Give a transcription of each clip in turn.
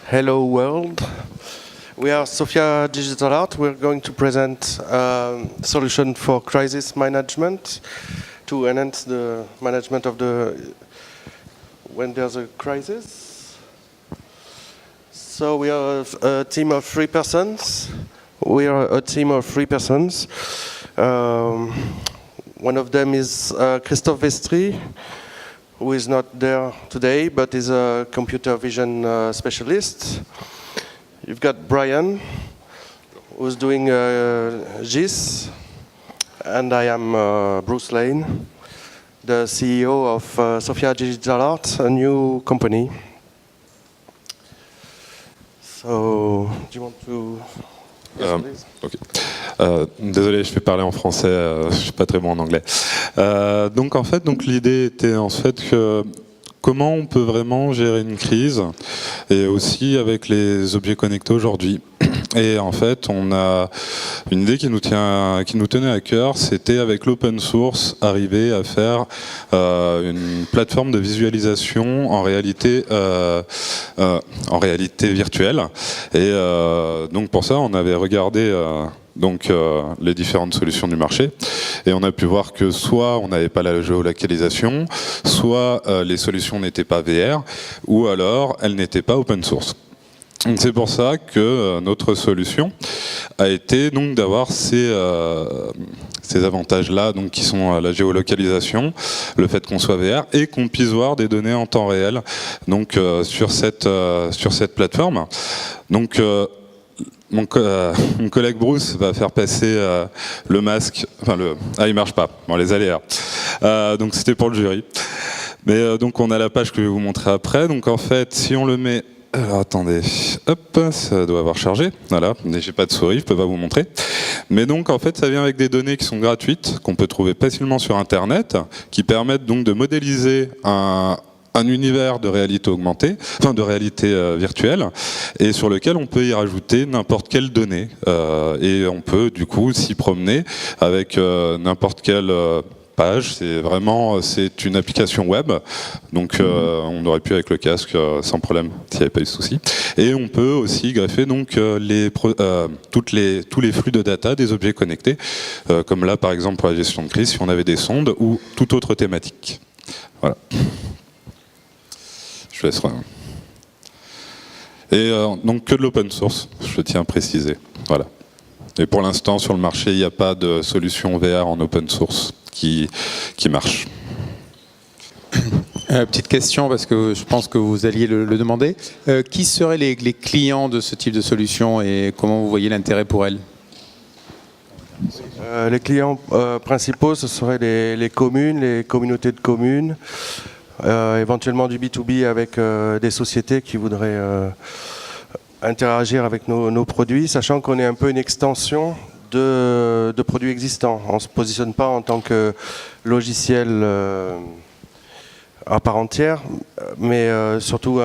Hello world. We are Sophia Digital Art. We're going to present a solution for crisis management to enhance the management of when there's a crisis. So we are a team of 3 persons. We are a team of 3 persons. One of them is Christophe Vestry, who is not there today, but is a computer vision specialist. You've got Brian, who's doing GIS, and I am Bruce Lane, the CEO of Sophia Digital Art, a new company. So, do you want to... Yes, okay. Désolé, je vais parler en français, je suis pas très bon en anglais. Donc en fait, l'idée était en fait que comment on peut vraiment gérer une crise et aussi avec les objets connectés aujourd'hui. Et en fait, on a une idée qui nous tenait à cœur, c'était avec l'open source arriver à faire une plateforme de visualisation en réalité virtuelle. Et donc pour ça, on avait regardé les différentes solutions du marché, et on a pu voir que soit on n'avait pas la géolocalisation, soit les solutions n'étaient pas VR, ou alors elles n'étaient pas open source. C'est pour ça que notre solution a été d'avoir ces avantages-là, qui sont la géolocalisation, le fait qu'on soit VR et qu'on puisse voir des données en temps réel sur cette plateforme. Donc mon collègue Bruce va faire passer le masque, il marche pas, les aléas. Donc c'était pour le jury. Mais donc on a la page que je vais vous montrer après. Donc en fait, si on le met... Alors attendez, hop, ça doit avoir chargé. Voilà, j'ai pas de souris, je peux pas vous montrer. Mais donc en fait, ça vient avec des données qui sont gratuites, qu'on peut trouver facilement sur Internet, qui permettent donc de modéliser un univers de réalité augmentée, de réalité virtuelle, et sur lequel on peut y rajouter n'importe quelle donnée. Et on peut du coup s'y promener avec n'importe quelle page. C'est une application web, donc on aurait pu avec le casque sans problème s'il n'y avait pas eu de souci. Et on peut aussi greffer tous les flux de data des objets connectés, comme là par exemple pour la gestion de crise, si on avait des sondes ou toute autre thématique. Voilà. Je laisse. Et donc que de l'open source, je tiens à préciser. Voilà. Et pour l'instant, sur le marché, il n'y a pas de solution VR en open source qui marche. Petite question, parce que je pense que vous alliez le demander. Qui seraient les clients de ce type de solution et comment vous voyez l'intérêt pour elles ? Les clients principaux, ce seraient les communes, les communautés de communes, éventuellement du B2B avec des sociétés qui voudraient interagir avec nos produits, sachant qu'on est un peu une extension de produits existants. On ne se positionne pas en tant que logiciel à part entière, mais surtout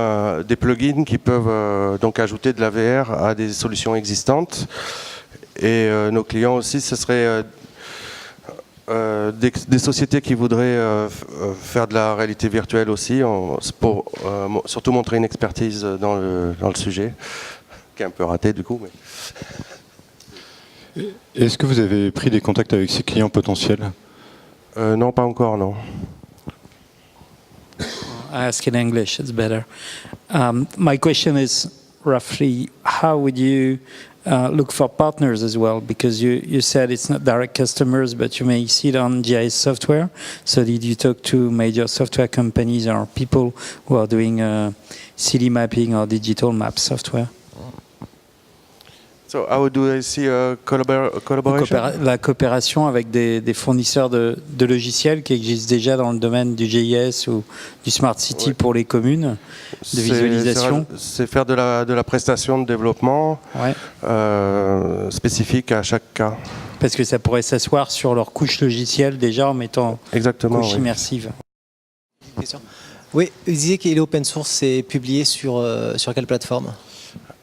des plugins qui peuvent donc ajouter de la VR à des solutions existantes. Et nos clients aussi, ce serait des sociétés qui voudraient faire de la réalité virtuelle aussi, pour surtout montrer une expertise dans le sujet, qui est un peu raté du coup. Mais... Est-ce que vous avez pris des contacts avec ces clients potentiels ? Non, pas encore, non. I ask in English, it's better. My question is roughly, how would you look for partners as well? Because you said it's not direct customers, but you may see it on GIS software. So did you talk to major software companies or people who are doing city mapping or digital map software? So how do I see a collaboration? La coopération avec des fournisseurs de logiciels qui existent déjà dans le domaine du GIS ou du Smart City pour les communes, de visualisation. C'est faire de la prestation de développement spécifique à chaque cas. Parce que ça pourrait s'asseoir sur leur couche logicielle déjà en mettant couche immersive. Oui, vous disiez qu'il est open source, c'est publié sur quelle plateforme ?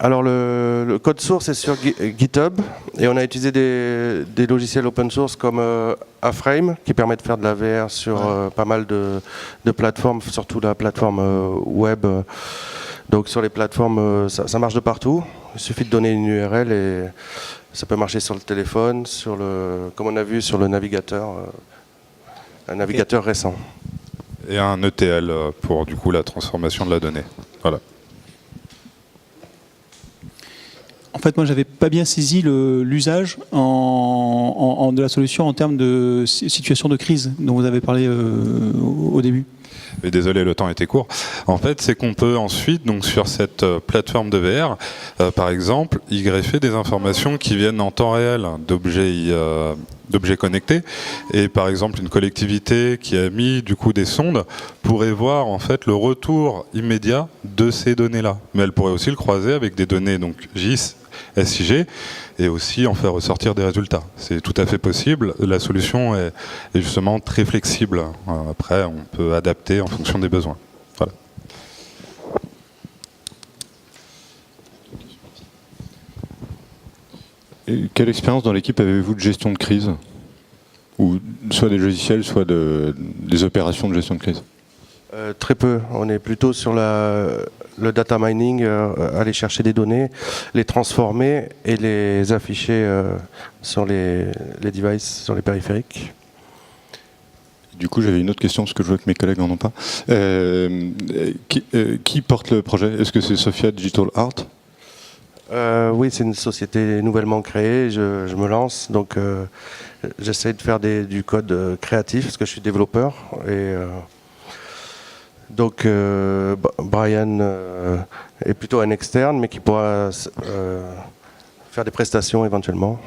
Alors le code source est sur GitHub et on a utilisé des logiciels open source comme A-Frame qui permet de faire de la VR sur pas mal de plateformes, surtout la plateforme web Donc sur les plateformes, ça marche de partout. Il suffit de donner une URL et ça peut marcher sur le téléphone, comme on a vu sur le navigateur, un navigateur récent. Et un ETL pour du coup la transformation de la donnée. Voilà. En fait, moi, j'avais pas bien saisi l'usage de la solution en termes de situation de crise dont vous avez parlé au début. Et désolé, le temps était court. En fait, c'est qu'on peut ensuite, donc sur cette plateforme de VR, par exemple, y greffer des informations qui viennent en temps réel d'objets connectés. Et par exemple, une collectivité qui a mis du coup des sondes pourrait voir en fait le retour immédiat de ces données-là. Mais elle pourrait aussi le croiser avec des données donc GIS, SIG, et aussi en faire ressortir des résultats. C'est tout à fait possible. La solution est justement très flexible. Après, on peut adapter en fonction des besoins. Voilà. Et quelle expérience dans l'équipe avez-vous de gestion de crise? Ou soit des logiciels, soit des opérations de gestion de crise? Très peu. On est plutôt sur le data mining, aller chercher des données, les transformer et les afficher sur les devices, sur les périphériques. Du coup, j'avais une autre question, parce que je vois que mes collègues n'en ont pas. Qui porte le projet? Est-ce que c'est Sophia Digital Art? Oui, c'est une société nouvellement créée, je me lance, donc j'essaie de faire du code créatif, parce que je suis développeur. Et donc Brian est plutôt un externe, mais qui pourra faire des prestations éventuellement.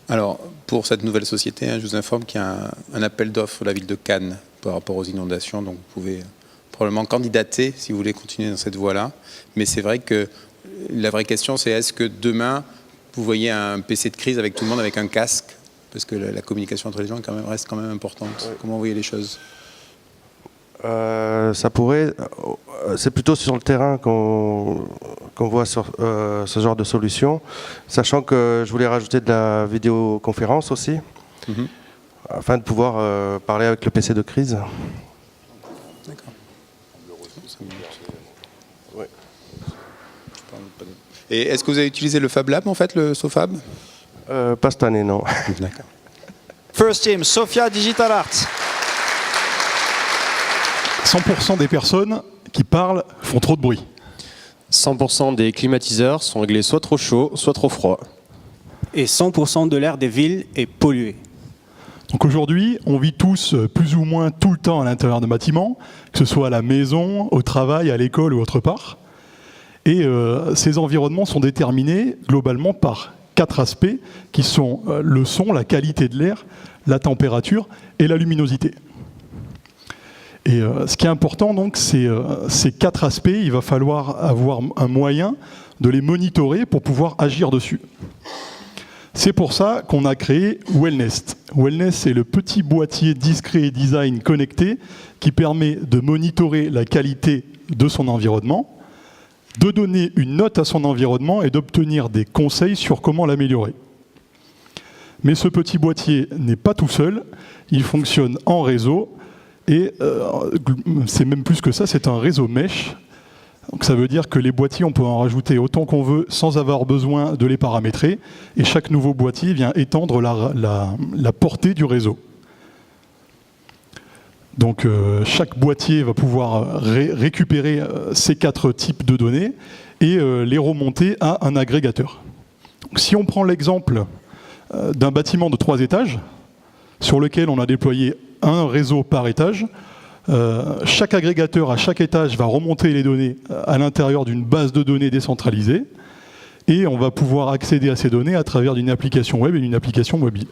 Alors, pour cette nouvelle société, je vous informe qu'il y a un appel d'offres de la ville de Cannes par rapport aux inondations, donc vous pouvez probablement candidater si vous voulez continuer dans cette voie-là. Mais c'est vrai que la vraie question, c'est est-ce que demain, vous voyez un PC de crise avec tout le monde avec un casque? Parce que la communication entre les gens reste quand même importante. Ouais. Comment vous voyez les choses? Ça pourrait. C'est plutôt sur le terrain qu'on voit ce genre de solution, sachant que je voulais rajouter de la vidéoconférence aussi, afin de pouvoir parler avec le PC de crise. D'accord. Ouais. Et est-ce que vous avez utilisé le Fab Lab, en fait, le SoFab? Pas cette année, non. D'accord. First Team, Sophia Digital Art. 100% des personnes qui parlent font trop de bruit. 100% des climatiseurs sont réglés soit trop chaud, soit trop froid. Et 100% de l'air des villes est pollué. Donc aujourd'hui, on vit tous plus ou moins tout le temps à l'intérieur de bâtiments, que ce soit à la maison, au travail, à l'école ou autre part. Et ces environnements sont déterminés globalement par 4 aspects qui sont le son, la qualité de l'air, la température et la luminosité. Et ce qui est important, donc, c'est ces 4 aspects, il va falloir avoir un moyen de les monitorer pour pouvoir agir dessus. C'est pour ça qu'on a créé Wellnest. Wellnest, c'est le petit boîtier discret et design connecté qui permet de monitorer la qualité de son environnement, de donner une note à son environnement et d'obtenir des conseils sur comment l'améliorer. Mais ce petit boîtier n'est pas tout seul, il fonctionne en réseau. Et c'est même plus que ça, c'est un réseau mesh. Donc ça veut dire que les boîtiers, on peut en rajouter autant qu'on veut sans avoir besoin de les paramétrer. Et chaque nouveau boîtier vient étendre la portée du réseau. Donc chaque boîtier va pouvoir récupérer ces 4 types de données et les remonter à un agrégateur. Donc, si on prend l'exemple d'un bâtiment de 3 étages, sur lequel on a déployé un réseau par étage. Chaque agrégateur à chaque étage va remonter les données à l'intérieur d'une base de données décentralisée et on va pouvoir accéder à ces données à travers d'une application web et d'une application mobile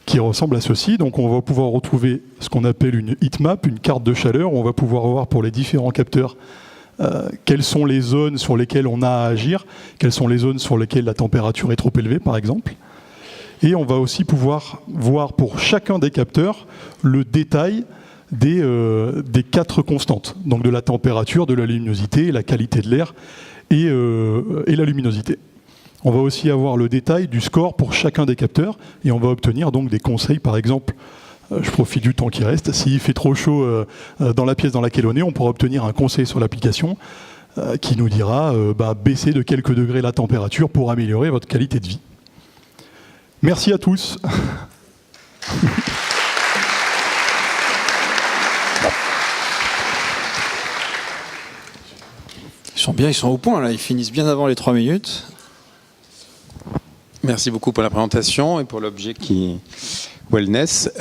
qui ressemble à ceci. Donc on va pouvoir retrouver ce qu'on appelle une heatmap, une carte de chaleur, où on va pouvoir voir pour les différents capteurs quelles sont les zones sur lesquelles on a à agir, quelles sont les zones sur lesquelles la température est trop élevée par exemple. Et on va aussi pouvoir voir pour chacun des capteurs le détail des 4 constantes, donc de la température, de la luminosité, la qualité de l'air et la luminosité. On va aussi avoir le détail du score pour chacun des capteurs et on va obtenir donc des conseils, par exemple, Je profite du temps qui reste. S'il fait trop chaud dans la pièce dans laquelle on est, on pourra obtenir un conseil sur l'application qui nous dira baisser de quelques degrés la température pour améliorer votre qualité de vie. Merci à tous. Ils sont bien, ils sont au point là, ils finissent bien avant les 3 minutes. Merci beaucoup pour la présentation et pour l'objet qui Wellness.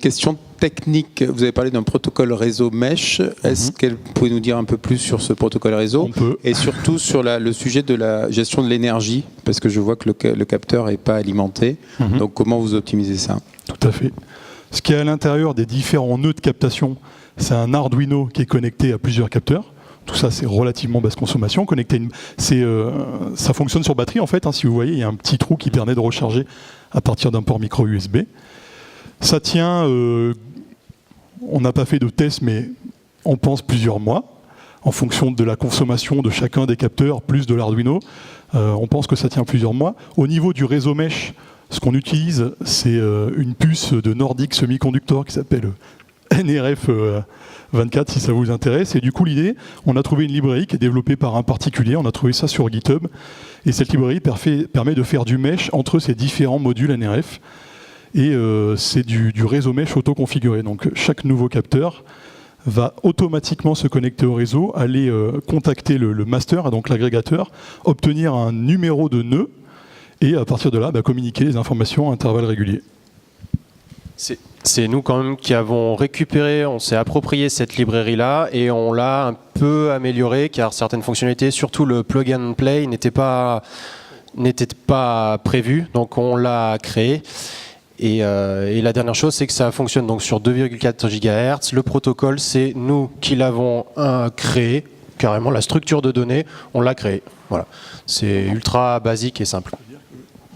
Question technique, vous avez parlé d'un protocole réseau mesh. Est-ce que vous pouvez nous dire un peu plus sur ce protocole réseau? On peut. Et surtout sur le sujet de la gestion de l'énergie, parce que je vois que le capteur n'est pas alimenté. Donc comment vous optimisez ça? Tout à fait. Ce qui est à l'intérieur des différents nœuds de captation, c'est un Arduino qui est connecté à plusieurs capteurs. Tout ça, c'est relativement basse consommation. Ça fonctionne sur batterie, en fait. Si vous voyez, il y a un petit trou qui permet de recharger à partir d'un port micro USB. Ça tient, on n'a pas fait de test, mais on pense plusieurs mois, en fonction de la consommation de chacun des capteurs, plus de l'Arduino. On pense que ça tient plusieurs mois. Au niveau du réseau mesh, ce qu'on utilise, c'est une puce de Nordic Semiconductor qui s'appelle NRF 24 si ça vous intéresse. Et du coup l'idée, on a trouvé une librairie qui est développée par un particulier, on a trouvé ça sur GitHub, et cette librairie permet de faire du mesh entre ces différents modules NRF, et c'est du réseau mesh auto-configuré. Donc chaque nouveau capteur va automatiquement se connecter au réseau, aller contacter le master, donc l'agrégateur, obtenir un numéro de nœud, et à partir de là, communiquer les informations à intervalles réguliers. C'est nous quand même qui avons récupéré, on s'est approprié cette librairie-là et on l'a un peu améliorée car certaines fonctionnalités, surtout le plug and play, n'étaient pas prévues, donc on l'a créé. Et la dernière chose, c'est que ça fonctionne donc sur 2,4 GHz. Le protocole, c'est nous qui l'avons créé, carrément la structure de données, on l'a créé. Voilà. C'est ultra basique et simple.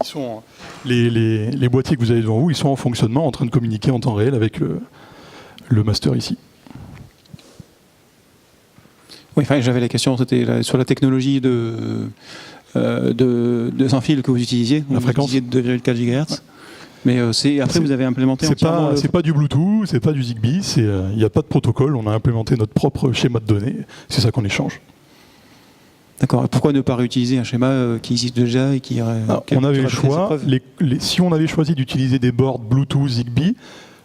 Ils sont, les boîtiers que vous avez devant vous, ils sont en fonctionnement, en train de communiquer en temps réel avec le master ici. Oui, enfin, j'avais la question, c'était sur la technologie de sans fil que vous utilisiez. La fréquence de 2,4 GHz. Mais après, vous avez implémenté entièrement... C'est pas du Bluetooth, c'est pas du Zigbee, il n'y a pas de protocole, on a implémenté notre propre schéma de données, c'est ça qu'on échange. D'accord. Pourquoi ne pas réutiliser un schéma qui existe déjà et qui aurait... On avait le choix. Si on avait choisi d'utiliser des boards Bluetooth Zigbee,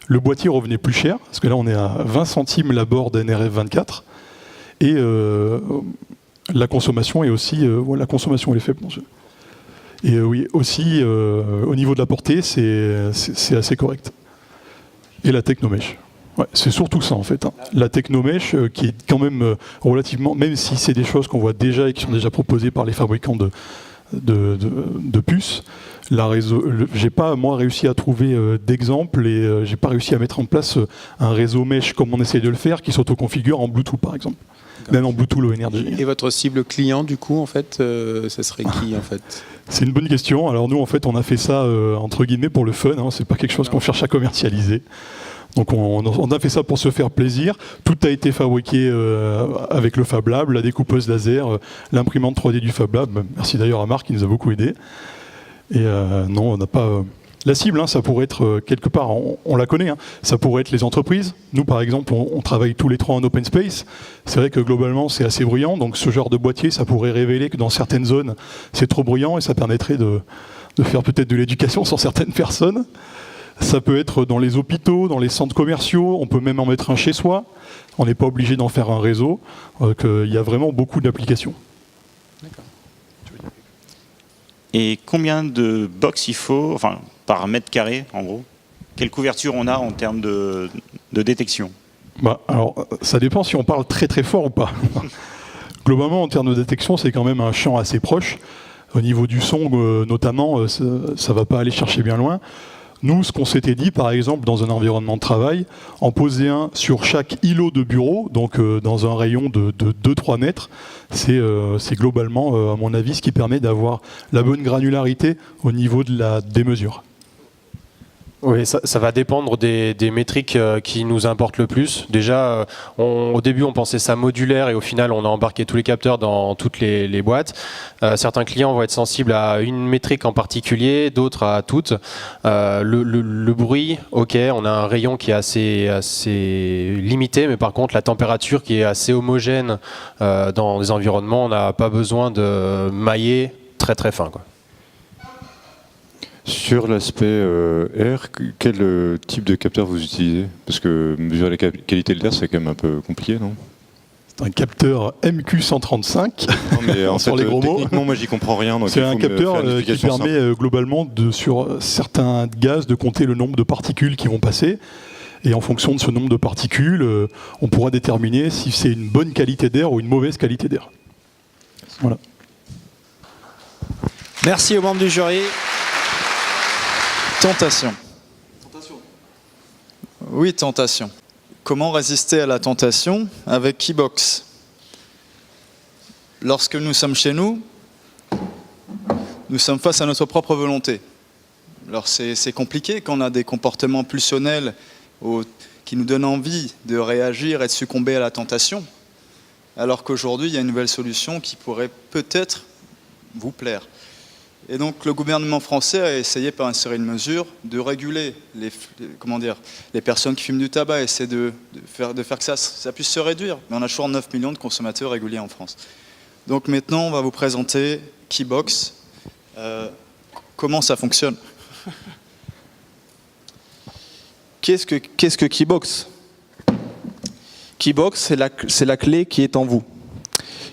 le boîtier revenait plus cher, parce que là on est à 20 centimes la board NRF 24, et la consommation est aussi... la consommation est faible. Et oui, aussi, au niveau de la portée, c'est assez correct. Et la Technomesh. Ouais, c'est surtout ça en fait. La Technomesh qui est quand même relativement, même si c'est des choses qu'on voit déjà et qui sont déjà proposées par les fabricants de puces, j'ai pas moi réussi à trouver d'exemple et j'ai pas réussi à mettre en place un réseau mesh comme on essaie de le faire qui s'autoconfigure en Bluetooth par exemple. Même en Bluetooth Low Energy. Et votre cible client du coup en fait, ça serait qui en fait? C'est une bonne question. Alors nous en fait on a fait ça entre guillemets pour le fun, c'est pas quelque chose qu'on cherche à commercialiser. Donc on a fait ça pour se faire plaisir. Tout a été fabriqué avec le Fab Lab, la découpeuse laser, l'imprimante 3D du Fab Lab. Merci d'ailleurs à Marc qui nous a beaucoup aidé. Et non, on n'a pas... La cible, ça pourrait être quelque part, on la connaît, ça pourrait être les entreprises. Nous par exemple, on travaille tous les trois en open space. C'est vrai que globalement c'est assez bruyant, donc ce genre de boîtier, ça pourrait révéler que dans certaines zones c'est trop bruyant et ça permettrait de faire peut-être de l'éducation sur certaines personnes. Ça peut être dans les hôpitaux, dans les centres commerciaux, on peut même en mettre un chez soi. On n'est pas obligé d'en faire un réseau. Il y a vraiment beaucoup d'applications. D'accord. Et combien de box il faut, enfin par mètre carré en gros? Quelle couverture on a en termes de détection? Alors, ça dépend si on parle très très fort ou pas. Globalement, en termes de détection, c'est quand même un champ assez proche. Au niveau du son, notamment, ça ne va pas aller chercher bien loin. Nous, ce qu'on s'était dit, par exemple, dans un environnement de travail, en poser un sur chaque îlot de bureau, donc dans un rayon de 2-3 mètres, c'est globalement, à mon avis, ce qui permet d'avoir la bonne granularité au niveau de des mesures. Oui, ça va dépendre des métriques qui nous importent le plus. Déjà, au début, on pensait ça modulaire et au final, on a embarqué tous les capteurs dans toutes les boîtes. Certains clients vont être sensibles à une métrique en particulier, d'autres à toutes. Le bruit, ok, on a un rayon qui est assez limité, mais par contre, la température qui est assez homogène dans les environnements, on n'a pas besoin de mailler très très fin, quoi. Sur l'aspect air, quel type de capteur vous utilisez? Parce que mesurer la qualité de l'air, c'est quand même un peu compliqué, non? C'est un capteur MQ135. Non, mais en sur fait, les gros mots. techniquement, moi, j'y comprends rien. C'est un capteur qui permet globalement, sur certains gaz, de compter le nombre de particules qui vont passer. Et en fonction de ce nombre de particules, on pourra déterminer si c'est une bonne qualité d'air ou une mauvaise qualité d'air. Voilà. Merci aux membres du jury. Tentation. Oui, tentation. Comment résister à la tentation avec Keybox? Lorsque nous sommes chez nous, nous sommes face à notre propre volonté. Alors c'est compliqué quand on a des comportements pulsionnels qui nous donnent envie de réagir et de succomber à la tentation, alors qu'aujourd'hui, il y a une nouvelle solution qui pourrait peut-être vous plaire. Et donc le gouvernement français a essayé par une série de mesures de réguler les personnes qui fument du tabac, essayer de faire que ça puisse se réduire. Mais on a toujours 9 millions de consommateurs réguliers en France. Donc maintenant, on va vous présenter Keybox. Comment ça fonctionne? Qu'est-ce que Keybox? Keybox, c'est la clé qui est en vous.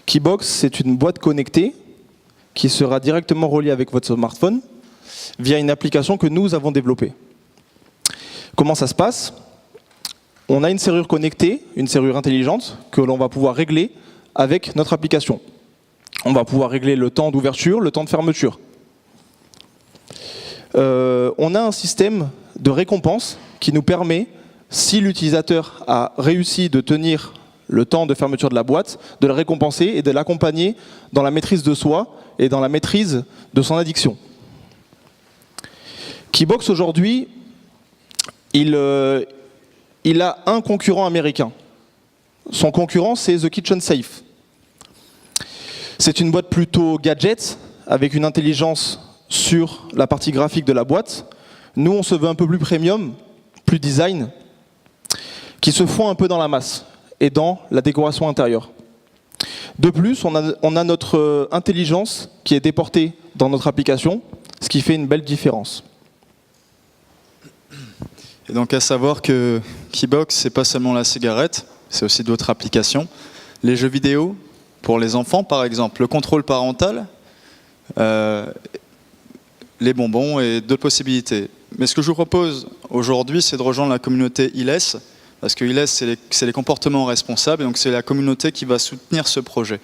Keybox, c'est une boîte connectée qui sera directement reliée avec votre smartphone via une application que nous avons développée. Comment ça se passe? On a une serrure connectée, une serrure intelligente, que l'on va pouvoir régler avec notre application. On va pouvoir régler le temps d'ouverture, le temps de fermeture. On a un système de récompense qui nous permet, si l'utilisateur a réussi de tenir le temps de fermeture de la boîte, de le récompenser et de l'accompagner dans la maîtrise de soi et dans la maîtrise de son addiction. Keybox aujourd'hui, il a un concurrent américain. Son concurrent, c'est The Kitchen Safe. C'est une boîte plutôt gadget, avec une intelligence sur la partie graphique de la boîte. Nous, on se veut un peu plus premium, plus design, qui se fond un peu dans la masse et dans la décoration intérieure. De plus, on a notre intelligence qui est déportée dans notre application, ce qui fait une belle différence. Et donc à savoir que Keybox, c'est pas seulement la cigarette, c'est aussi d'autres applications. Les jeux vidéo, pour les enfants par exemple, le contrôle parental, les bonbons et d'autres possibilités. Mais ce que je vous propose aujourd'hui, c'est de rejoindre la communauté ILES, parce que ILES, c'est les comportements responsables, et donc c'est la communauté qui va soutenir ce projet.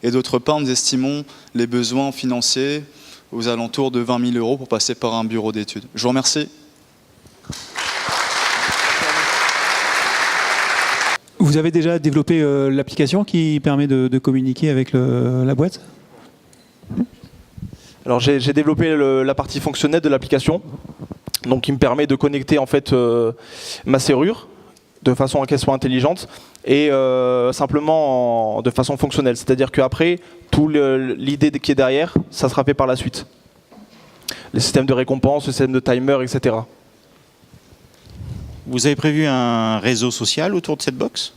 Et d'autre part, nous estimons les besoins financiers aux alentours de 20 000 € pour passer par un bureau d'études. Je vous remercie. Vous avez déjà développé l'application qui permet de communiquer avec la boîte? Alors j'ai développé la partie fonctionnelle de l'application, donc qui me permet de connecter en fait ma serrure de façon à qu'elle soit intelligente et simplement de façon fonctionnelle. C'est-à-dire qu'après, toute l'idée qui est derrière, ça sera fait par la suite. Les systèmes de récompense, le système de timer, etc. Vous avez prévu un réseau social autour de cette box?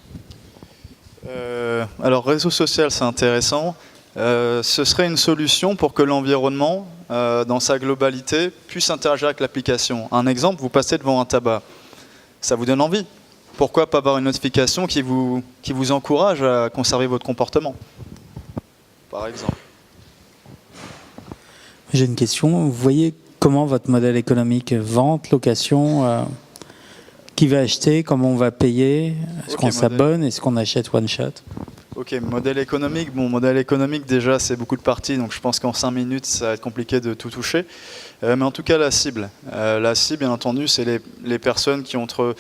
Alors réseau social, c'est intéressant. Ce serait une solution pour que l'environnement, dans sa globalité, puisse interagir avec l'application. Un exemple, vous passez devant un tabac. Ça vous donne envie. Pourquoi pas avoir une notification qui vous encourage à conserver votre comportement, par exemple? J'ai une question. Vous voyez comment votre modèle économique, vente, location, qui va acheter, comment on va payer? Est-ce qu'on s'abonne? Est-ce qu'on achète one shot? Ok, modèle économique. Bon, modèle économique, déjà, c'est beaucoup de parties, donc je pense qu'en 5 minutes, ça va être compliqué de tout toucher. Mais en tout cas, la cible. La cible, bien entendu, c'est les personnes qui ont entre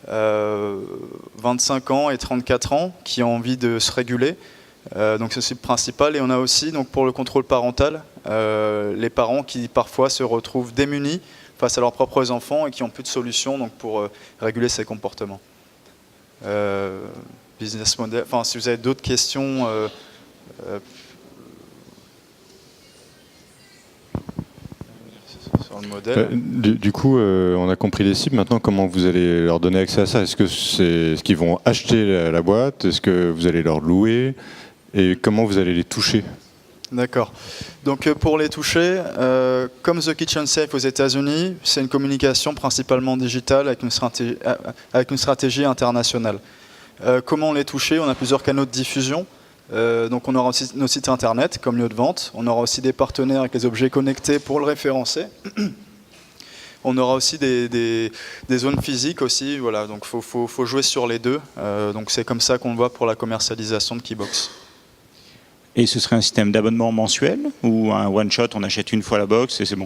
25 ans et 34 ans, qui ont envie de se réguler. Donc c'est le principal. Et on a aussi, donc, pour le contrôle parental, les parents qui parfois se retrouvent démunis face à leurs propres enfants et qui n'ont plus de solution donc, pour réguler ces comportements. Business model, enfin, si vous avez d'autres questions, sur le modèle. Du coup, on a compris les cibles. Maintenant, comment vous allez leur donner accès à ça? Est-ce qu'ils vont acheter la boîte? Est-ce que vous allez leur louer? Et comment vous allez les toucher? D'accord. Donc pour les toucher, comme The Kitchen Safe aux États-Unis, c'est une communication principalement digitale avec une stratégie internationale. Comment les toucher? On a plusieurs canaux de diffusion. Donc on aura aussi nos sites internet comme lieu de vente. On aura aussi des partenaires avec les objets connectés pour le référencer. On aura aussi des zones physiques aussi. Voilà. Donc faut jouer sur les deux. Donc c'est comme ça qu'on le voit pour la commercialisation de Keybox. Et ce serait un système d'abonnement mensuel ou un one-shot, on achète une fois la box et c'est bon?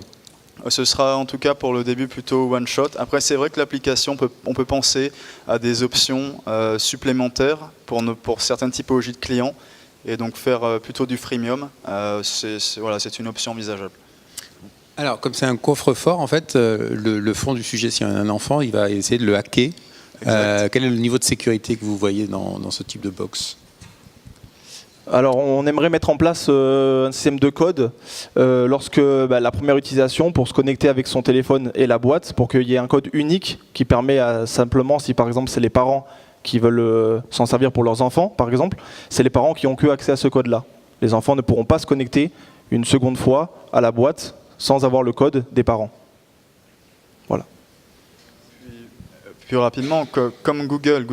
Ce sera en tout cas pour le début plutôt one-shot. Après c'est vrai que l'application, on peut penser à des options supplémentaires pour certaines typologies de clients et donc faire plutôt du freemium. Voilà, c'est une option envisageable. Alors comme c'est un coffre-fort, en fait, le fond du sujet, si un enfant, il va essayer de le hacker. Quel est le niveau de sécurité que vous voyez dans ce type de box? Alors on aimerait mettre en place un système de code lorsque la première utilisation pour se connecter avec son téléphone et la boîte, pour qu'il y ait un code unique qui permet simplement, si par exemple c'est les parents qui veulent s'en servir pour leurs enfants, par exemple, c'est les parents qui ont que accès à ce code-là. Les enfants ne pourront pas se connecter une seconde fois à la boîte sans avoir le code des parents. Voilà. Plus rapidement, comme Google,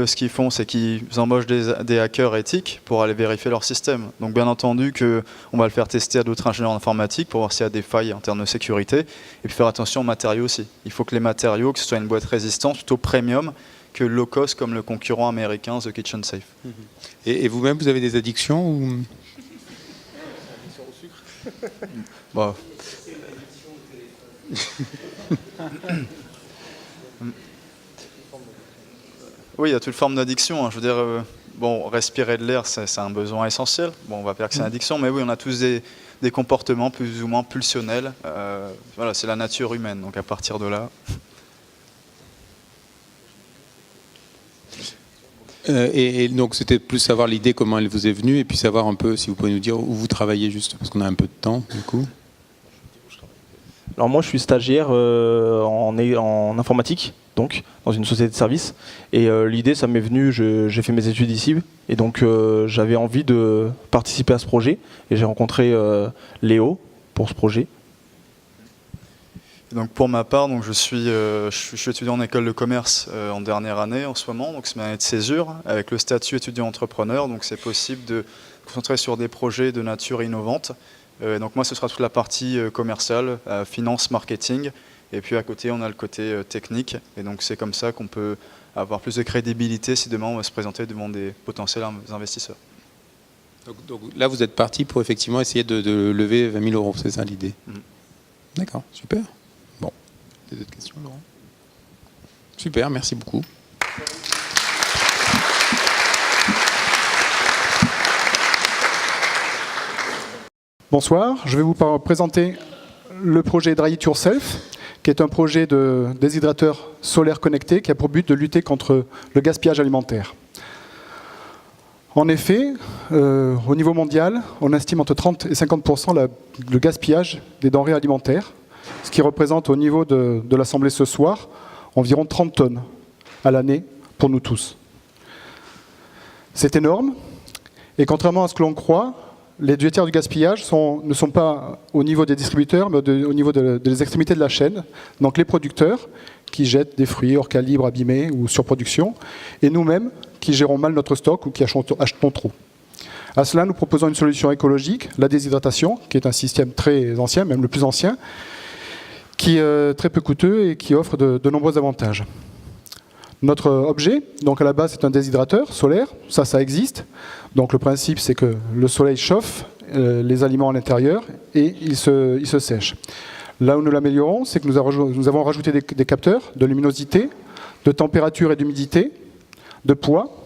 ce qu'ils font, c'est qu'ils embauchent des hackers éthiques pour aller vérifier leur système. Donc bien entendu qu'on va le faire tester à d'autres ingénieurs informatiques pour voir s'il y a des failles en termes de sécurité. Et puis faire attention aux matériaux aussi. Il faut que les matériaux, que ce soit une boîte résistante, plutôt premium, que low cost comme le concurrent américain The Kitchen Safe. Et vous-même, vous avez des addictions ou... Bon. Oui, il y a toute forme d'addiction. Je veux dire, bon, respirer de l'air, c'est un besoin essentiel. Bon, on va dire que c'est une addiction, mais oui, on a tous des comportements plus ou moins pulsionnels. Voilà, c'est la nature humaine. Donc à partir de là. Et donc c'était plus savoir l'idée, comment elle vous est venue, et puis savoir un peu, si vous pouvez nous dire où vous travaillez juste, parce qu'on a un peu de temps du coup. Alors moi je suis stagiaire en informatique, donc dans une société de services, et l'idée ça m'est venu, j'ai fait mes études ici, et donc j'avais envie de participer à ce projet, et j'ai rencontré Léo pour ce projet. Donc pour ma part, donc je suis étudiant en école de commerce en dernière année en ce moment, donc c'est ma année de césure avec le statut étudiant-entrepreneur, donc c'est possible de se concentrer sur des projets de nature innovante. Donc moi ce sera toute la partie commerciale, finance, marketing, et puis à côté on a le côté technique, et donc c'est comme ça qu'on peut avoir plus de crédibilité si demain on va se présenter devant des potentiels investisseurs. Donc là vous êtes parti pour effectivement essayer de lever 20 000 €, c'est ça l'idée? D'accord, super. Bon, d'autres questions, Laurent? Super, merci beaucoup. Bonsoir, je vais vous présenter le projet Dry It Yourself, qui est un projet de déshydrateur solaire connecté qui a pour but de lutter contre le gaspillage alimentaire. En effet, au niveau mondial, on estime entre 30 et 50% le gaspillage des denrées alimentaires, ce qui représente au niveau de l'Assemblée ce soir environ 30 tonnes à l'année pour nous tous. C'est énorme, et contrairement à ce que l'on croit, les budgétaires du gaspillage ne sont pas au niveau des distributeurs, mais au niveau des extrémités de la chaîne. Donc les producteurs qui jettent des fruits hors calibre, abîmés ou surproduction, et nous-mêmes qui gérons mal notre stock ou qui achetons trop. À cela, nous proposons une solution écologique, la déshydratation, qui est un système très ancien, même le plus ancien, qui est très peu coûteux et qui offre de nombreux avantages. Notre objet, donc à la base, c'est un déshydrateur solaire, ça existe. Donc le principe, c'est que le soleil chauffe les aliments à l'intérieur et ils se sèchent. Là où nous l'améliorons, c'est que nous avons rajouté des capteurs de luminosité, de température et d'humidité, de poids.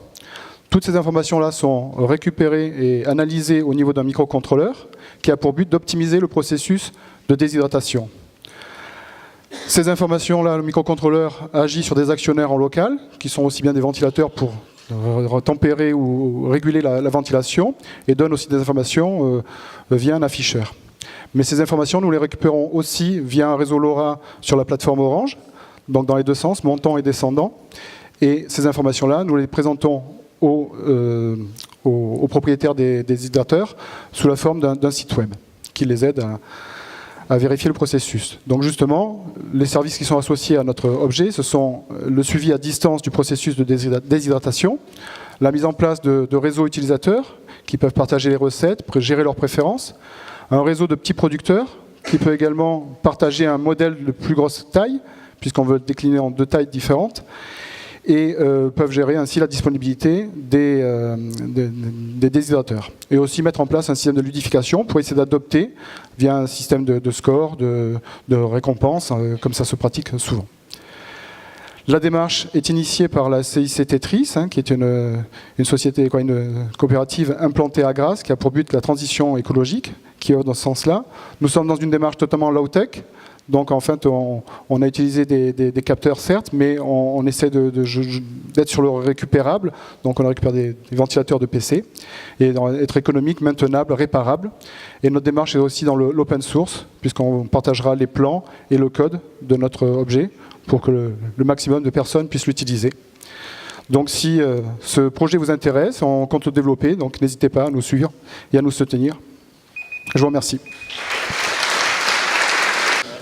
Toutes ces informations-là sont récupérées et analysées au niveau d'un microcontrôleur qui a pour but d'optimiser le processus de déshydratation. Ces informations-là, le microcontrôleur agit sur des actionnaires en local, qui sont aussi bien des ventilateurs pour tempérer ou réguler la ventilation, et donne aussi des informations via un afficheur. Mais ces informations, nous les récupérons aussi via un réseau LoRa sur la plateforme Orange, donc dans les deux sens, montant et descendant. Et ces informations-là, nous les présentons aux propriétaires des hydrateurs sous la forme d'un site web qui les aide à vérifier le processus. Donc justement, les services qui sont associés à notre objet, ce sont le suivi à distance du processus de déshydratation, la mise en place de réseaux utilisateurs qui peuvent partager les recettes, gérer leurs préférences, un réseau de petits producteurs qui peut également partager un modèle de plus grosse taille, puisqu'on veut le décliner en 2 tailles différentes, et peuvent gérer ainsi la disponibilité des déshydrateurs. Et aussi mettre en place un système de ludification pour essayer d'adopter via un système de score, de récompense, comme ça se pratique souvent. La démarche est initiée par la CIC Tetris, qui est une société, une coopérative implantée à Grasse, qui a pour but la transition écologique, qui œuvre dans ce sens-là. Nous sommes dans une démarche totalement low-tech. Donc en fait, on a utilisé des capteurs, certes, mais on essaie d'être sur le récupérable. Donc on récupère des ventilateurs de PC et être économique, maintenable, réparable. Et notre démarche est aussi dans l'open source, puisqu'on partagera les plans et le code de notre objet pour que le maximum de personnes puissent l'utiliser. Donc si ce projet vous intéresse, on compte le développer, donc n'hésitez pas à nous suivre et à nous soutenir. Je vous remercie.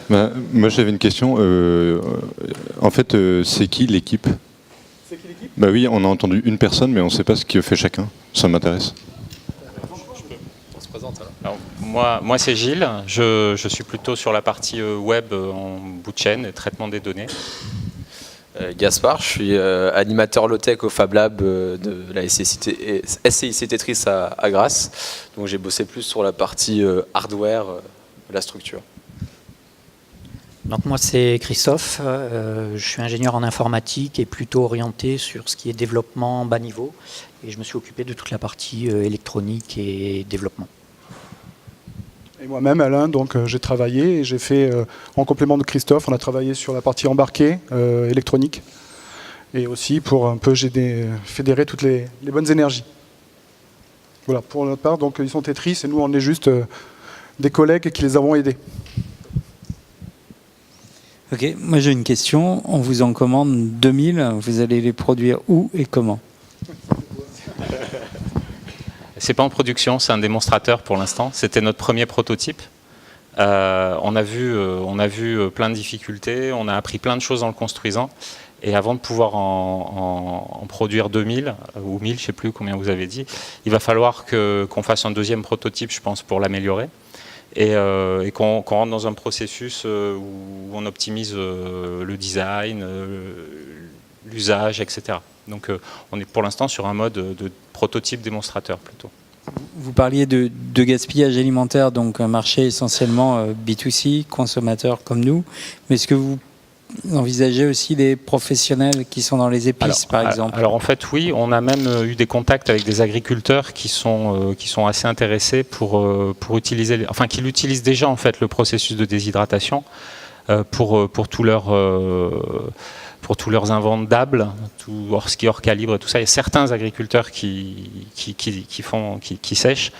Moi j'avais une question. En fait, c'est qui l'équipe? C'est qui l'équipe? Bah oui, on a entendu une personne, mais on ne sait pas ce que fait chacun. Ça m'intéresse. On se présente alors. Moi c'est Gilles. Je suis plutôt sur la partie web en bout de chaîne et traitement des données. Gaspard, je suis animateur low-tech au Fab Lab de la SCIC Tetris à Grasse. Donc j'ai bossé plus sur la partie hardware de la structure. Donc moi c'est Christophe, je suis ingénieur en informatique et plutôt orienté sur ce qui est développement bas niveau et je me suis occupé de toute la partie électronique et développement. Et moi-même Alain, donc j'ai travaillé et j'ai fait, en complément de Christophe, on a travaillé sur la partie embarquée électronique et aussi pour un peu fédérer toutes les bonnes énergies. Voilà, pour notre part, donc ils sont Tetris et nous on est juste des collègues qui les avons aidés. Ok, moi j'ai une question. On vous en commande 2000. Vous allez les produire où et comment? C'est pas en production, c'est un démonstrateur pour l'instant. C'était notre premier prototype. On a vu plein de difficultés, on a appris plein de choses en le construisant. Et avant de pouvoir en produire 2000 ou 1000, je ne sais plus combien vous avez dit, il va falloir qu'on fasse un deuxième prototype, je pense, pour l'améliorer. Et qu'on rentre dans un processus où on optimise le design, l'usage, etc. Donc on est pour l'instant sur un mode de prototype démonstrateur plutôt. Vous parliez de gaspillage alimentaire, donc un marché essentiellement B2C, consommateurs comme nous. Mais est-ce que vous envisagez aussi des professionnels qui sont dans les épices, par exemple? Alors en fait, oui, on a même eu des contacts avec des agriculteurs qui sont assez intéressés pour utiliser, qui l'utilisent déjà en fait le processus de déshydratation pour tous leurs invendables, tout ce qui est hors calibre et tout ça. Il y a certains agriculteurs qui sèchent.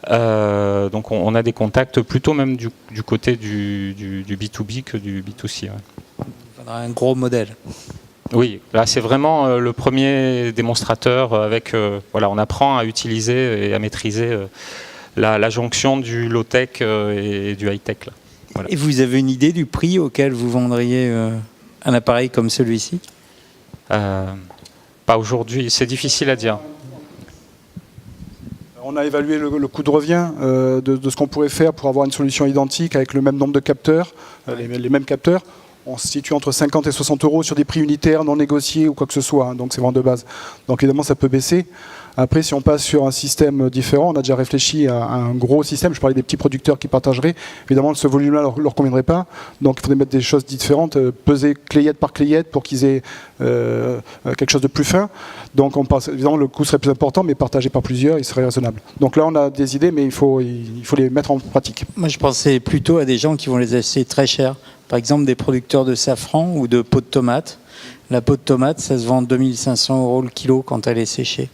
Donc on a des contacts plutôt même du côté du B2B que du B2C. Ouais. Il faudra un gros modèle. Oui, là c'est vraiment le premier démonstrateur avec, on apprend à utiliser et à maîtriser la jonction du low-tech et du high-tech. Voilà. Et vous avez une idée du prix auquel vous vendriez un appareil comme celui-ci? Pas aujourd'hui, c'est difficile à dire. On a évalué le coût de revient de ce qu'on pourrait faire pour avoir une solution identique avec le même nombre de capteurs, les mêmes capteurs. On se situe entre 50 et 60 € sur des prix unitaires non négociés ou quoi que ce soit, donc c'est vraiment de base. Donc évidemment ça peut baisser. Après si on passe sur un système différent, on a déjà réfléchi à un gros système, je parlais des petits producteurs qui partageraient, évidemment ce volume-là leur conviendrait pas, donc il faudrait mettre des choses différentes, peser clayette par clayette pour qu'ils aient quelque chose de plus fin. Donc évidemment le coût serait plus important, mais partagé par plusieurs, il serait raisonnable. Donc là on a des idées, mais il faut les mettre en pratique. Moi je pensais plutôt à des gens qui vont les acheter très cher, par exemple des producteurs de safran ou de peau de tomate. La peau de tomate, ça se vend 2500 € le kilo quand elle est séchée.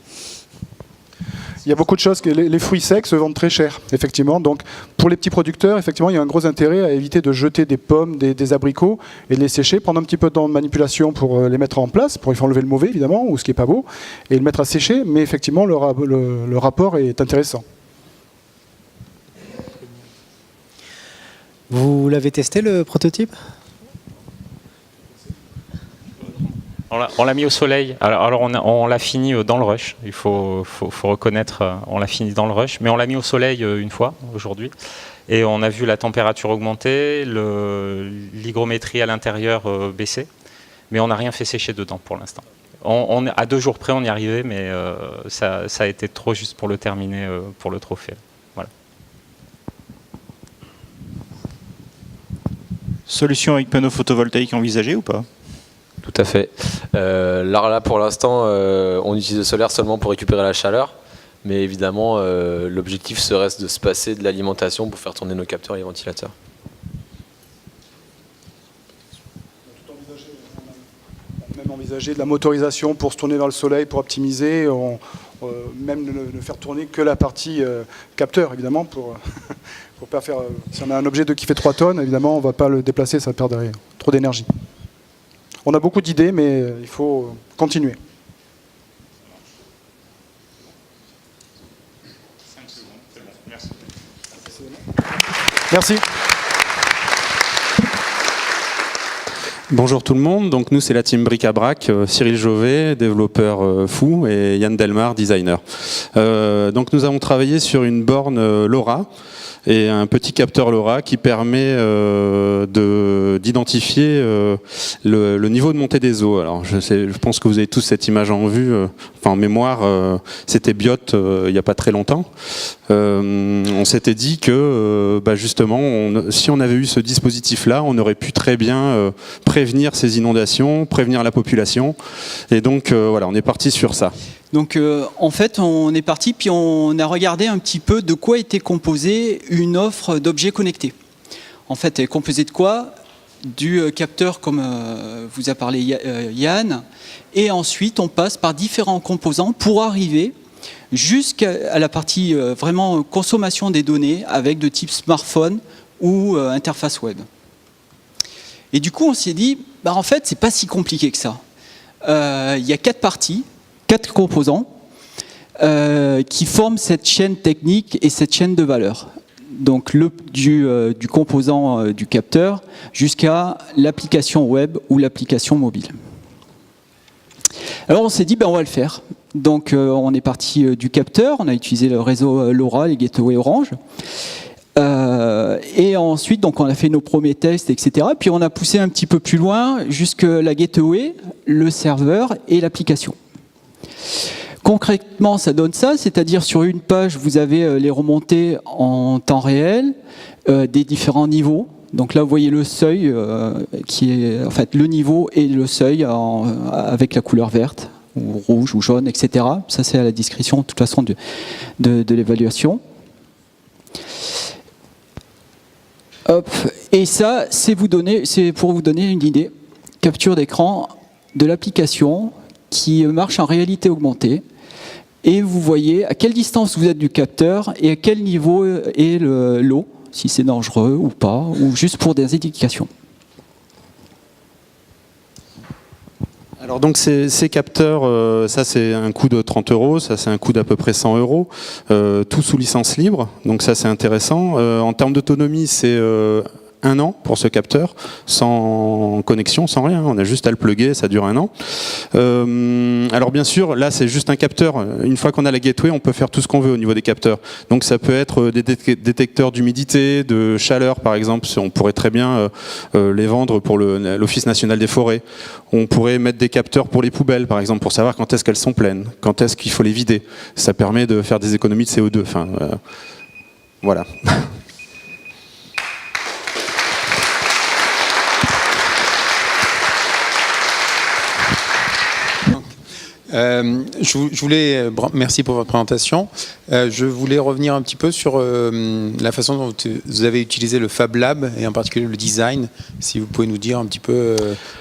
Il y a beaucoup de choses, les fruits secs se vendent très cher, effectivement. Donc, pour les petits producteurs, effectivement, il y a un gros intérêt à éviter de jeter des pommes, des abricots et de les sécher, prendre un petit peu de temps de manipulation pour les mettre en place, pour y faire enlever le mauvais, évidemment, ou ce qui n'est pas beau, et le mettre à sécher. Mais effectivement, le rapport est intéressant. Vous l'avez testé, le prototype ? On l'a mis au soleil. Alors on l'a fini dans le rush. Il faut reconnaître, on l'a fini dans le rush, mais on l'a mis au soleil une fois aujourd'hui. Et on a vu la température augmenter, l'hygrométrie à l'intérieur baisser, mais on n'a rien fait sécher dedans pour l'instant. À 2 jours près, on y arrivait, mais ça a été trop juste pour le terminer pour le trophée. Voilà. Solution avec panneaux photovoltaïques envisagée ou pas ? Tout à fait. Là, pour l'instant, on utilise le solaire seulement pour récupérer la chaleur, mais évidemment, l'objectif serait de se passer de l'alimentation pour faire tourner nos capteurs et les ventilateurs. On a même envisagé de la motorisation pour se tourner vers le soleil, pour optimiser, même ne faire tourner que la partie capteur, évidemment, pour pas faire... si on a un objet qui fait 3 tonnes, évidemment, on ne va pas le déplacer, ça perdrait trop d'énergie. On a beaucoup d'idées, mais il faut continuer. 5 secondes, c'est bon, merci. Merci. Bonjour tout le monde, donc nous c'est la team Bric-à-Brac, Cyril Jovet, développeur fou, et Yann Delmar, designer. Donc nous avons travaillé sur une borne LoRa, et un petit capteur LoRa qui permet d'identifier le niveau de montée des eaux. Alors je pense que vous avez tous cette image en vue, en mémoire, c'était Biot il n'y a pas très longtemps. On s'était dit que justement, si on avait eu ce dispositif-là, on aurait pu très bien prévenir ces inondations, prévenir la population. Et donc voilà, on est parti sur ça. Donc en fait, on est parti, puis on a regardé un petit peu de quoi était composée une offre d'objets connectés. En fait, elle est composée de quoi ? Du capteur, comme vous a parlé Yann, et ensuite on passe par différents composants pour arriver jusqu'à la partie vraiment consommation des données avec de type smartphone ou interface web. Et du coup, on s'est dit, en fait, c'est pas si compliqué que ça. Il y a 4 parties, 4 composants qui forment cette chaîne technique et cette chaîne de valeur. Donc du composant du capteur jusqu'à l'application web ou l'application mobile. Alors on s'est dit, on va le faire. Donc on est parti du capteur, on a utilisé le réseau LoRa, les gateways Orange. Et ensuite, donc, on a fait nos premiers tests, etc. Puis on a poussé un petit peu plus loin jusque la gateway, le serveur et l'application. Concrètement, ça donne ça, c'est-à-dire sur une page, vous avez les remontées en temps réel des différents niveaux. Donc là, vous voyez le seuil qui est en fait le niveau et le seuil avec la couleur verte ou rouge ou jaune, etc. Ça, c'est à la discrétion de toute façon de l'évaluation. Hop. Et ça, c'est pour vous donner une idée. Capture d'écran de l'application qui marche en réalité augmentée. Et vous voyez à quelle distance vous êtes du capteur et à quel niveau est l'eau, si c'est dangereux ou pas, ou juste pour des indications. Alors donc ces capteurs, ça c'est un coût de 30 €, ça c'est un coût d'à peu près 100 €, tout sous licence libre, donc ça c'est intéressant. En termes d'autonomie, c'est 1 an pour ce capteur, sans connexion, sans rien, on a juste à le plugger, ça dure 1 an. Alors bien sûr, là c'est juste un capteur, une fois qu'on a la gateway, on peut faire tout ce qu'on veut au niveau des capteurs. Donc ça peut être des détecteurs d'humidité, de chaleur par exemple, on pourrait très bien les vendre pour l'Office national des forêts. On pourrait mettre des capteurs pour les poubelles par exemple, pour savoir quand est-ce qu'elles sont pleines, quand est-ce qu'il faut les vider. Ça permet de faire des économies de CO2, enfin voilà. Merci pour votre présentation. Je voulais revenir un petit peu sur la façon dont vous avez utilisé le Fab Lab et en particulier le design. Si vous pouvez nous dire un petit peu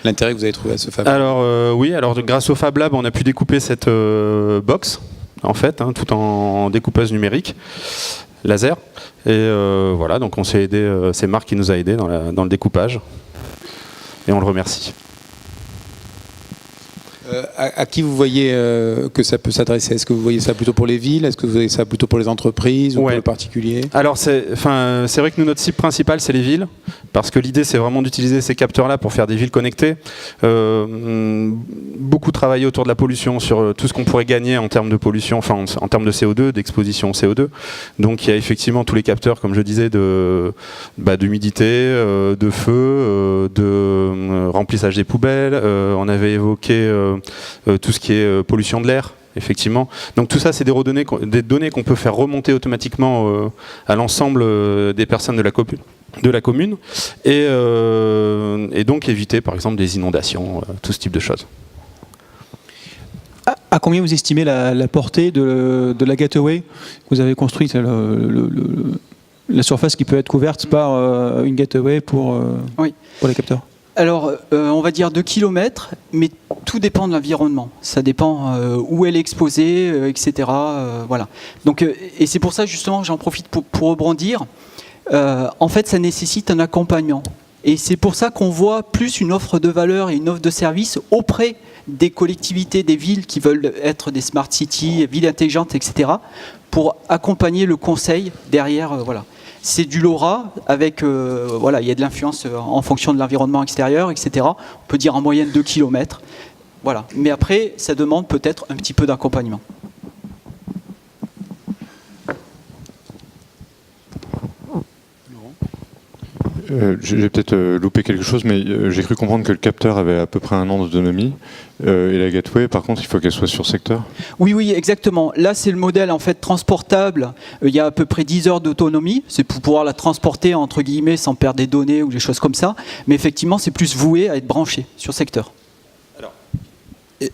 l'intérêt que vous avez trouvé à ce Fab Lab. Alors oui, grâce au Fab Lab, on a pu découper cette box en fait, tout en découpage numérique laser. Et voilà, donc on s'est aidé, c'est Marc qui nous a aidés dans le découpage. Et on le remercie. À qui vous voyez que ça peut s'adresser? Est-ce que vous voyez ça plutôt pour les villes? Est-ce que vous voyez ça plutôt pour les entreprises ou pour les particuliers? Alors c'est vrai que notre cible principale c'est les villes, parce que l'idée c'est vraiment d'utiliser ces capteurs-là pour faire des villes connectées. Beaucoup travaillé autour de la pollution, sur tout ce qu'on pourrait gagner en termes de pollution, enfin en termes de CO2, d'exposition au CO2. Donc il y a effectivement tous les capteurs, comme je disais, d'humidité, de feu, de remplissage des poubelles. On avait évoqué tout ce qui est pollution de l'air, effectivement. Donc tout ça, c'est des données qu'on peut faire remonter automatiquement à l'ensemble des personnes de la commune et donc éviter, par exemple, des inondations, tout ce type de choses. À combien vous estimez la portée de la gateway que vous avez construite, la surface qui peut être couverte par une gateway pour les capteurs? Alors, on va dire 2 km, mais tout dépend de l'environnement. Ça dépend où elle est exposée, etc. Voilà. Donc, et c'est pour ça, justement, j'en profite pour rebondir. En fait, ça nécessite un accompagnement. Et c'est pour ça qu'on voit plus une offre de valeur et une offre de service auprès des collectivités, des villes qui veulent être des smart cities, villes intelligentes, etc., pour accompagner le conseil derrière. Voilà. C'est du LoRa avec, voilà, il y a de l'influence en fonction de l'environnement extérieur, etc. On peut dire en moyenne 2 km. Voilà. Mais après, ça demande peut-être un petit peu d'accompagnement. J'ai peut-être loupé quelque chose, mais j'ai cru comprendre que le capteur avait à peu près 1 an d'autonomie. Et la gateway, par contre, il faut qu'elle soit sur secteur? Oui, exactement. Là, c'est le modèle en fait transportable. Il y a à peu près 10 heures d'autonomie. C'est pour pouvoir la transporter, entre guillemets, sans perdre des données ou des choses comme ça. Mais effectivement, c'est plus voué à être branché sur secteur.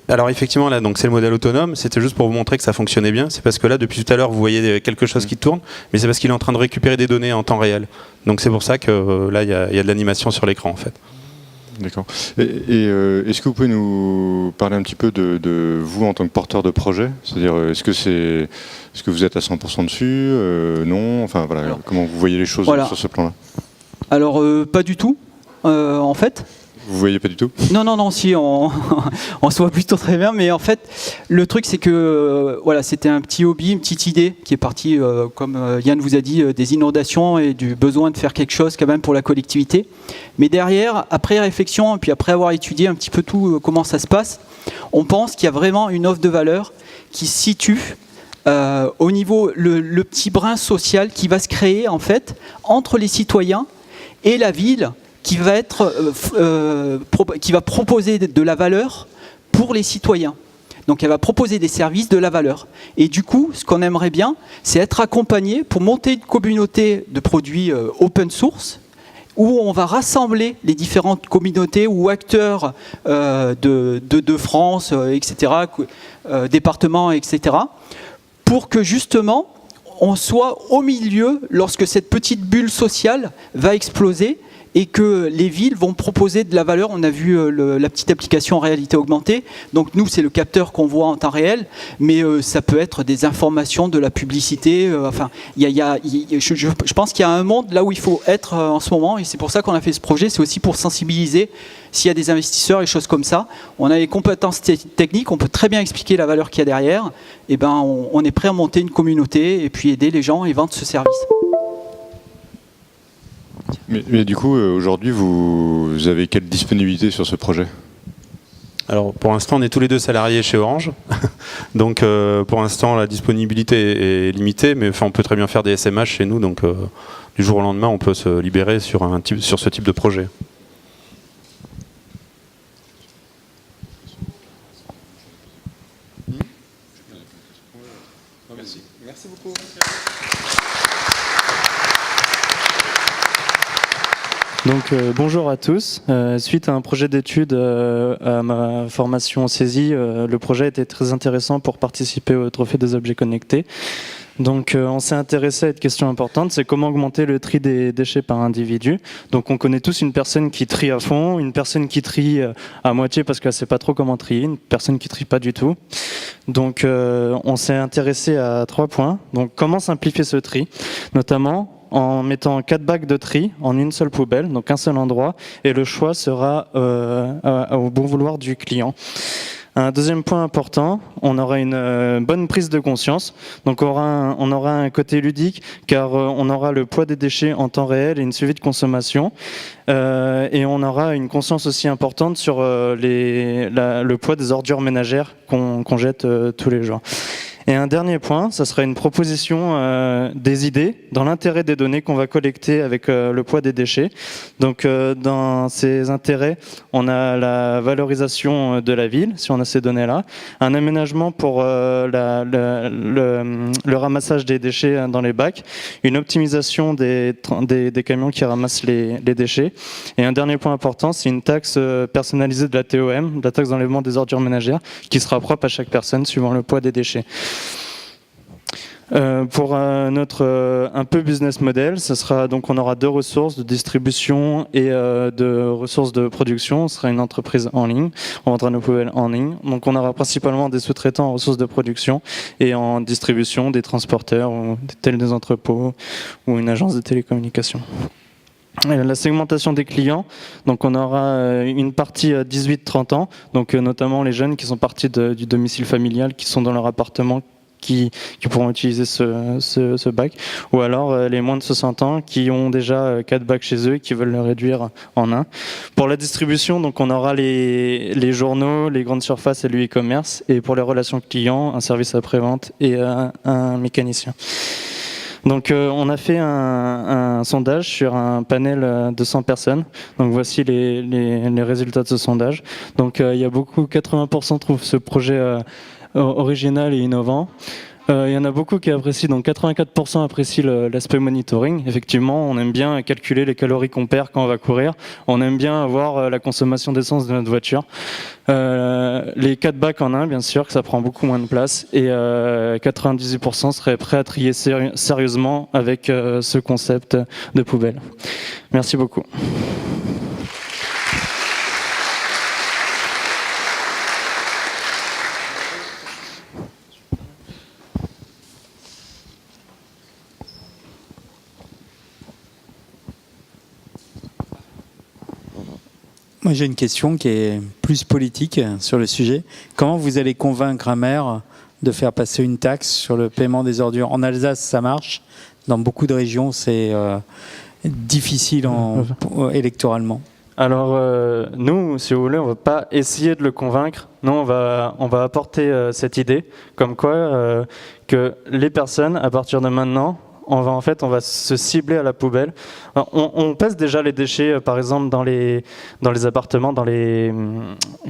Alors effectivement, là, donc c'est le modèle autonome. C'était juste pour vous montrer que ça fonctionnait bien. C'est parce que là, depuis tout à l'heure, vous voyez quelque chose qui tourne, mais c'est parce qu'il est en train de récupérer des données en temps réel. Donc c'est pour ça que là, il y a de l'animation sur l'écran, en fait. D'accord. Et est-ce que vous pouvez nous parler un petit peu de vous en tant que porteur de projet? C'est-à-dire, est-ce que vous êtes à 100% dessus? Non. Enfin voilà. Alors, comment vous voyez les choses sur ce plan-là? Alors pas du tout, en fait. Vous voyez pas du tout? Non, si, on se voit plutôt très bien, mais en fait, le truc c'est que voilà, c'était un petit hobby, une petite idée qui est partie, comme Yann vous a dit, des inondations et du besoin de faire quelque chose quand même pour la collectivité. Mais derrière, après réflexion, et puis après avoir étudié un petit peu tout comment ça se passe, on pense qu'il y a vraiment une offre de valeur qui se situe au niveau, le petit brin social qui va se créer en fait entre les citoyens et la ville, qui va proposer de la valeur pour les citoyens. Donc elle va proposer des services de la valeur. Et du coup, ce qu'on aimerait bien, c'est être accompagné pour monter une communauté de produits open source, où on va rassembler les différentes communautés ou acteurs de France, etc., départements, etc., pour que justement, on soit au milieu lorsque cette petite bulle sociale va exploser, et que les villes vont proposer de la valeur. On a vu la petite application en réalité augmentée. Donc nous, c'est le capteur qu'on voit en temps réel, mais ça peut être des informations, de la publicité. Enfin, je pense qu'il y a un monde là où il faut être en ce moment, et c'est pour ça qu'on a fait ce projet. C'est aussi pour sensibiliser s'il y a des investisseurs et choses comme ça. On a les compétences techniques, on peut très bien expliquer la valeur qu'il y a derrière. Et ben, on est prêt à monter une communauté et puis aider les gens et vendre ce service. Mais du coup, aujourd'hui, vous avez quelle disponibilité sur ce projet? Alors pour l'instant, on est tous les deux salariés chez Orange. Donc pour l'instant, la disponibilité est limitée, mais enfin, on peut très bien faire des SMH chez nous. Donc du jour au lendemain, on peut se libérer sur ce type de projet. Merci beaucoup. Donc bonjour à tous. Suite à un projet d'étude à ma formation en saisie, le projet était très intéressant pour participer au Trophée des objets connectés. Donc on s'est intéressé à une question importante, c'est comment augmenter le tri des déchets par individu. Donc on connaît tous une personne qui trie à fond, une personne qui trie à moitié parce qu'elle ne sait pas trop comment trier, une personne qui trie pas du tout. Donc on s'est intéressé à 3 points. Donc comment simplifier ce tri, notamment en mettant 4 bacs de tri en une seule poubelle, donc un seul endroit, et le choix sera au bon vouloir du client. Un deuxième point important, on aura une bonne prise de conscience. Donc on aura un côté ludique car on aura le poids des déchets en temps réel et une suivi de consommation. Et on aura une conscience aussi importante sur le poids des ordures ménagères qu'on jette tous les jours. Et un dernier point, ça sera une proposition des idées dans l'intérêt des données qu'on va collecter avec le poids des déchets. Donc dans ces intérêts, on a la valorisation de la ville, si on a ces données-là, un aménagement pour le ramassage des déchets dans les bacs, une optimisation des camions qui ramassent les déchets. Et un dernier point important, c'est une taxe personnalisée de la TOM, de la taxe d'enlèvement des ordures ménagères, qui sera propre à chaque personne suivant le poids des déchets. Pour notre un peu business model, ce sera donc on aura 2 ressources de distribution et de ressources de production. Ce sera une entreprise en ligne. On vendra nos poubelles en ligne. Donc on aura principalement des sous-traitants en ressources de production et en distribution des transporteurs ou tels des entrepôts ou une agence de télécommunications. La segmentation des clients, donc on aura une partie 18-30 ans, donc notamment les jeunes qui sont partis du domicile familial, qui sont dans leur appartement, qui pourront utiliser ce bac, ou alors les moins de 60 ans qui ont déjà 4 bacs chez eux et qui veulent le réduire en 1. Pour la distribution, donc on aura les journaux, les grandes surfaces et le e-commerce, et pour les relations clients, un service après-vente et un mécanicien. Donc on a fait un sondage sur un panel de 100 personnes. Donc voici les résultats de ce sondage. Donc il y a beaucoup, 80% trouvent ce projet original et innovant. Il y en a beaucoup qui apprécient, donc 84% apprécient l'aspect monitoring. Effectivement, on aime bien calculer les calories qu'on perd quand on va courir. On aime bien avoir la consommation d'essence de notre voiture. Les 4 bacs en un, bien sûr, que ça prend beaucoup moins de place. Et 98% seraient prêts à trier sérieusement avec ce concept de poubelle. Merci beaucoup. Moi, j'ai une question qui est plus politique sur le sujet. Comment vous allez convaincre un maire de faire passer une taxe sur le paiement des ordures? En Alsace, ça marche. Dans beaucoup de régions, c'est difficile électoralement. Alors, nous, si vous voulez, on ne va pas essayer de le convaincre. Nous, on va apporter cette idée, comme quoi que les personnes, à partir de maintenant, on va se cibler à la poubelle. On pèse déjà les déchets, par exemple, dans les appartements, dans les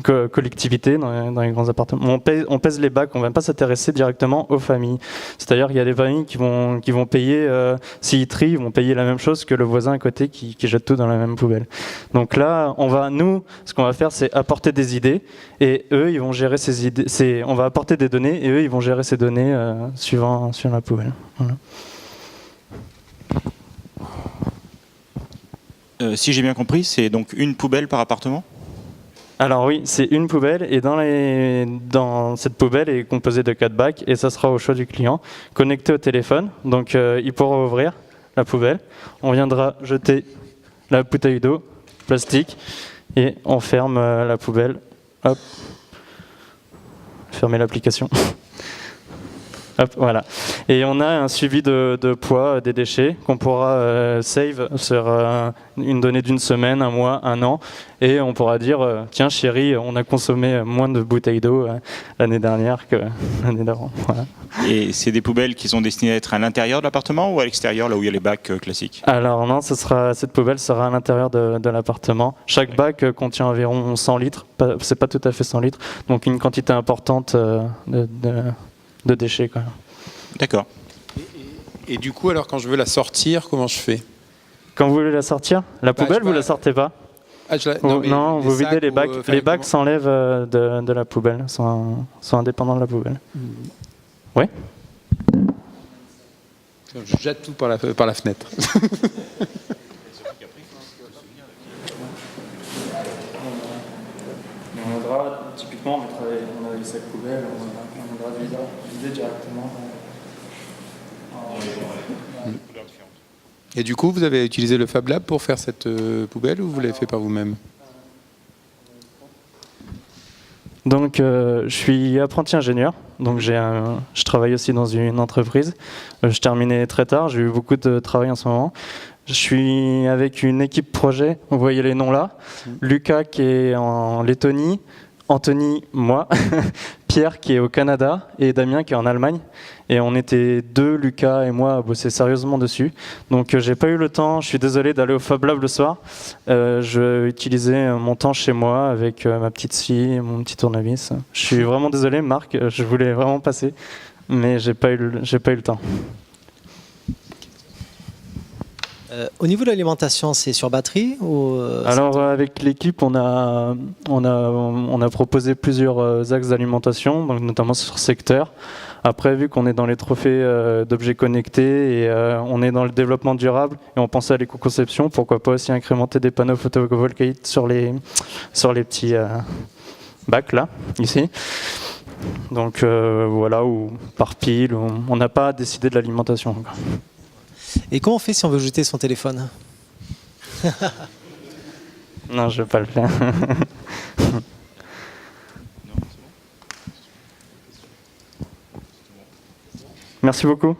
collectivités, dans les grands appartements. On pèse les bacs, on ne va pas s'intéresser directement aux familles. C'est-à-dire qu'il y a des familles qui vont payer, s'ils trient, ils vont payer la même chose que le voisin à côté qui jette tout dans la même poubelle. Donc là, nous, ce qu'on va faire, c'est apporter des idées, et eux, ils vont gérer ces idées. On va apporter des données, et eux, ils vont gérer ces données suivant la poubelle. Voilà. Si j'ai bien compris, c'est donc une poubelle par appartement ? Alors oui, c'est une poubelle, et dans cette poubelle est composée de 4 bacs, et ça sera au choix du client, connecté au téléphone. Donc il pourra ouvrir la poubelle, on viendra jeter la bouteille d'eau, plastique, et on ferme la poubelle. Hop, fermer l'application. Hop, voilà. Et on a un suivi de poids des déchets qu'on pourra save sur une donnée d'une semaine, un mois, un an, et on pourra dire tiens chérie, on a consommé moins de bouteilles d'eau l'année dernière que l'année d'avant. Voilà. Et c'est des poubelles qui sont destinées à être à l'intérieur de l'appartement ou à l'extérieur, là où il y a les bacs classiques ? Alors non, cette poubelle sera à l'intérieur de l'appartement. Chaque bac contient environ 100 litres, c'est pas tout à fait 100 litres, donc une quantité importante de déchets, quoi. D'accord. Et du coup, alors quand je veux la sortir, comment je fais ? Quand vous voulez la sortir, la poubelle, vous la sortez pas? Non, vous videz les bacs. Les bacs s'enlèvent de la poubelle, sont indépendants de la poubelle. Oui. Je jette tout par la fenêtre. On aidera, typiquement, on a les sacs poubelles, on aidera vider directement. Et du coup, vous avez utilisé le Fab Lab pour faire cette poubelle ou vous l'avez fait par vous-même? Donc, je suis apprenti ingénieur. Donc, je travaille aussi dans une entreprise. Je terminais très tard. J'ai eu beaucoup de travail en ce moment. Je suis avec une équipe projet. Vous voyez les noms là. Lucas qui est en Lettonie, Anthony, moi, Pierre qui est au Canada et Damien qui est en Allemagne. Et on était deux, Lucas et moi, à bosser sérieusement dessus. Donc j'ai pas eu le temps, je suis désolé, d'aller au Fab Lab le soir. Je utilisais mon temps chez moi avec ma petite scie et mon petit tournevis. Je suis vraiment désolé, Marc, je voulais vraiment passer, mais j'ai pas eu le temps. Au niveau de l'alimentation, c'est sur batterie ou Alors avec l'équipe, on a proposé plusieurs axes d'alimentation, donc notamment sur secteur. Après, vu qu'on est dans les trophées d'objets connectés et on est dans le développement durable et on pensait à l'éco-conception, pourquoi pas aussi incrémenter des panneaux photovoltaïques sur les petits bacs là, ici. Donc voilà, ou par pile, on n'a pas décidé de l'alimentation encore. Et comment on fait si on veut jeter son téléphone? Non, je ne vais pas le faire. Merci beaucoup.